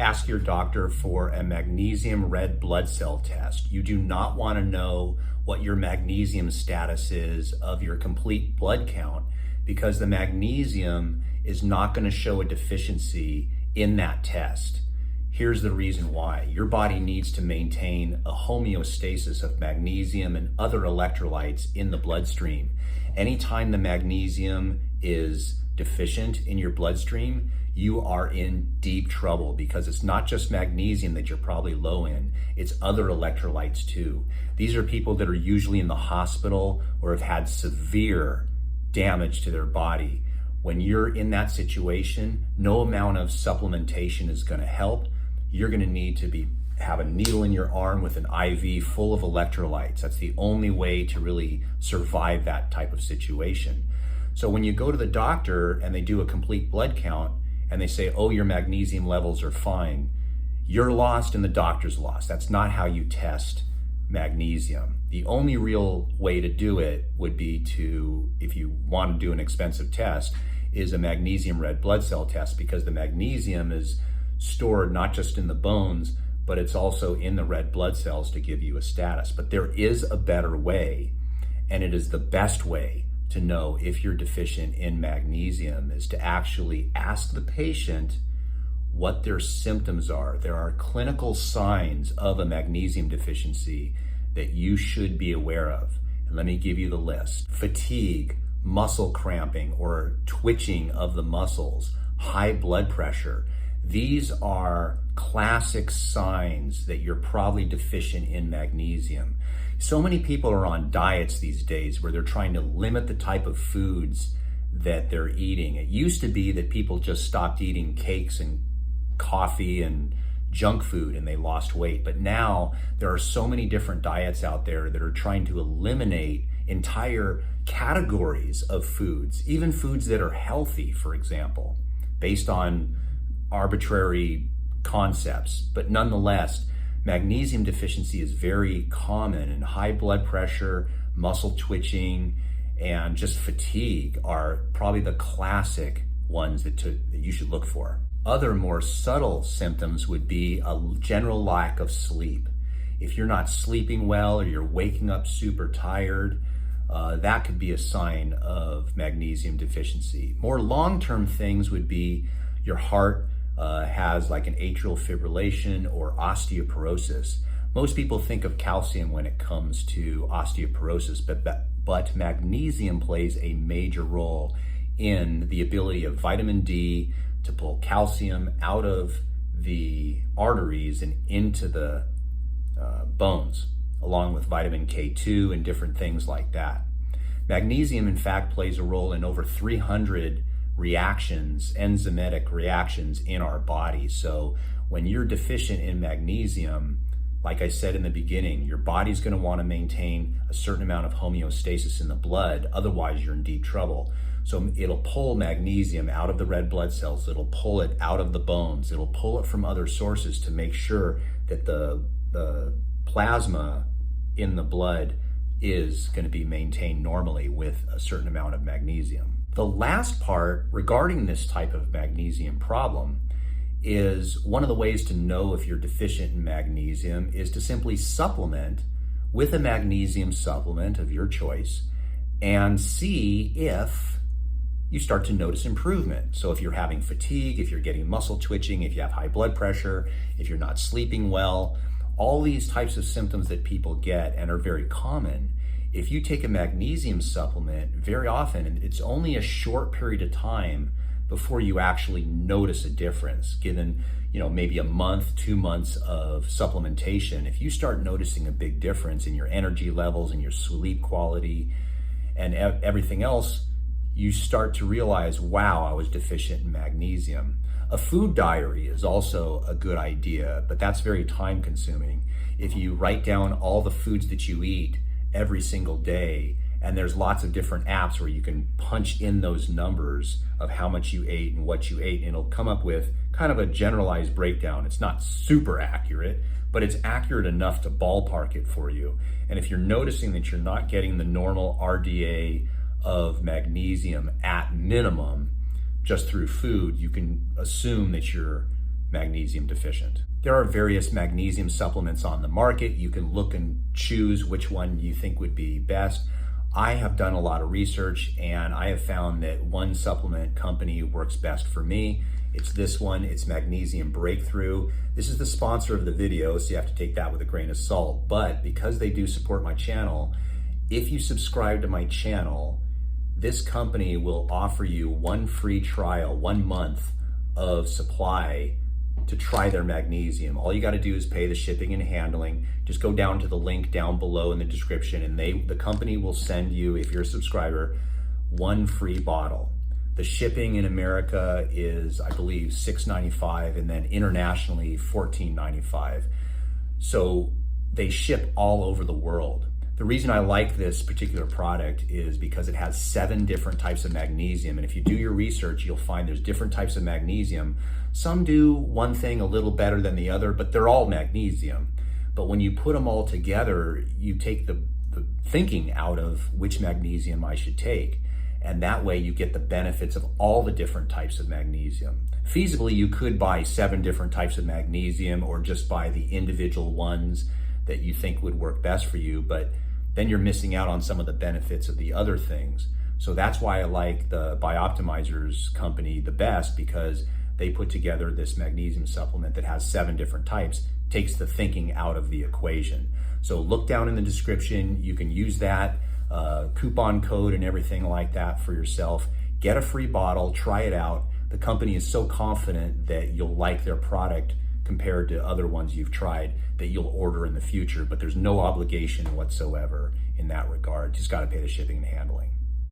ask your doctor for a magnesium red blood cell test. You do not want to know what your magnesium status is of your complete blood count, because the magnesium is not going to show a deficiency in that test. Here's the reason why. Your body needs to maintain a homeostasis of magnesium and other electrolytes in the bloodstream. Anytime the magnesium is deficient in your bloodstream, you are in deep trouble, because it's not just magnesium that you're probably low in, it's other electrolytes too. These are people that are usually in the hospital or have had severe damage to their body. When you're in that situation, no amount of supplementation is going to help. You're going to need to have a needle in your arm with an IV full of electrolytes. That's the only way to really survive that type of situation. So when you go to the doctor and they do a complete blood count and they say, oh, your magnesium levels are fine, you're lost and the doctor's lost. That's not how you test magnesium. The only real way to do it would be to, if you want to do an expensive test, is a magnesium red blood cell test, because the magnesium is stored not just in the bones, but it's also in the red blood cells to give you a status. But there is a better way, and it is the best way to know if you're deficient in magnesium, is to actually ask the patient what their symptoms are. There are clinical signs of a magnesium deficiency that you should be aware of. And let me give you the list. Fatigue, muscle cramping or twitching of the muscles, high blood pressure. These are classic signs that you're probably deficient in magnesium. So many people are on diets these days where they're trying to limit the type of foods that they're eating. It used to be that people just stopped eating cakes and coffee and junk food and they lost weight. But now there are so many different diets out there that are trying to eliminate entire categories of foods, even foods that are healthy, for example, based on arbitrary concepts. But nonetheless, magnesium deficiency is very common, and high blood pressure, muscle twitching, and just fatigue are probably the classic ones that you should look for. Other more subtle symptoms would be a general lack of sleep. If you're not sleeping well or you're waking up super tired, that could be a sign of magnesium deficiency. More long-term things would be your heart has like an atrial fibrillation or osteoporosis. Most people think of calcium when it comes to osteoporosis, but magnesium plays a major role in the ability of vitamin D to pull calcium out of the arteries and into the bones, along with vitamin K2 and different things like that. Magnesium, in fact, plays a role in over 300 reactions, enzymatic reactions in our body. So when you're deficient in magnesium, like I said in the beginning, your body's going to want to maintain a certain amount of homeostasis in the blood, otherwise you're in deep trouble. So it'll pull magnesium out of the red blood cells, it'll pull it out of the bones, it'll pull it from other sources to make sure that the plasma in the blood is going to be maintained normally with a certain amount of magnesium. The last part regarding this type of magnesium problem is one of the ways to know if you're deficient in magnesium is to simply supplement with a magnesium supplement of your choice and see if you start to notice improvement. So if you're having fatigue, if you're getting muscle twitching, if you have high blood pressure, if you're not sleeping well, all these types of symptoms that people get and are very common, if you take a magnesium supplement, very often it's only a short period of time before you actually notice a difference. Given, maybe a month, 2 months of supplementation, if you start noticing a big difference in your energy levels and your sleep quality and everything else, you start to realize, wow, I was deficient in magnesium. A food diary is also a good idea, but that's very time consuming. If you write down all the foods that you eat every single day, and there's lots of different apps where you can punch in those numbers of how much you ate and what you ate, and it'll come up with kind of a generalized breakdown. It's not super accurate, but it's accurate enough to ballpark it for you. And if you're noticing that you're not getting the normal RDA of magnesium at minimum just through food, you can assume that your magnesium deficient. There are various magnesium supplements on the market. You can look and choose which one you think would be best. I have done a lot of research and I have found that one supplement company works best for me. It's this one, it's Magnesium Breakthrough. This is the sponsor of the video, so you have to take that with a grain of salt. But because they do support my channel, if you subscribe to my channel, this company will offer you one free trial, 1 month of supply to try their magnesium. All you got to do is pay the shipping and handling. Just go down to the link down below in the description and the company will send you, if you're a subscriber, 1 free bottle. The shipping in America is, I believe, $6.95 and then internationally $14.95. So they ship all over the world. The reason I like this particular product is because it has 7 different types of magnesium. And if you do your research, you'll find there's different types of magnesium. Some do one thing a little better than the other, but they're all magnesium. But when you put them all together, you take the thinking out of which magnesium I should take. And that way you get the benefits of all the different types of magnesium. Feasibly, you could buy 7 different types of magnesium or just buy the individual ones that you think would work best for you, but then you're missing out on some of the benefits of the other things. So that's why I like the Bioptimizers company the best, because they put together this magnesium supplement that has 7 different types, takes the thinking out of the equation. So look down in the description, you can use that coupon code and everything like that for yourself. Get a free bottle, try it out. The company is so confident that you'll like their product compared to other ones you've tried that you'll order in the future, but there's no obligation whatsoever in that regard. Just got to pay the shipping and handling.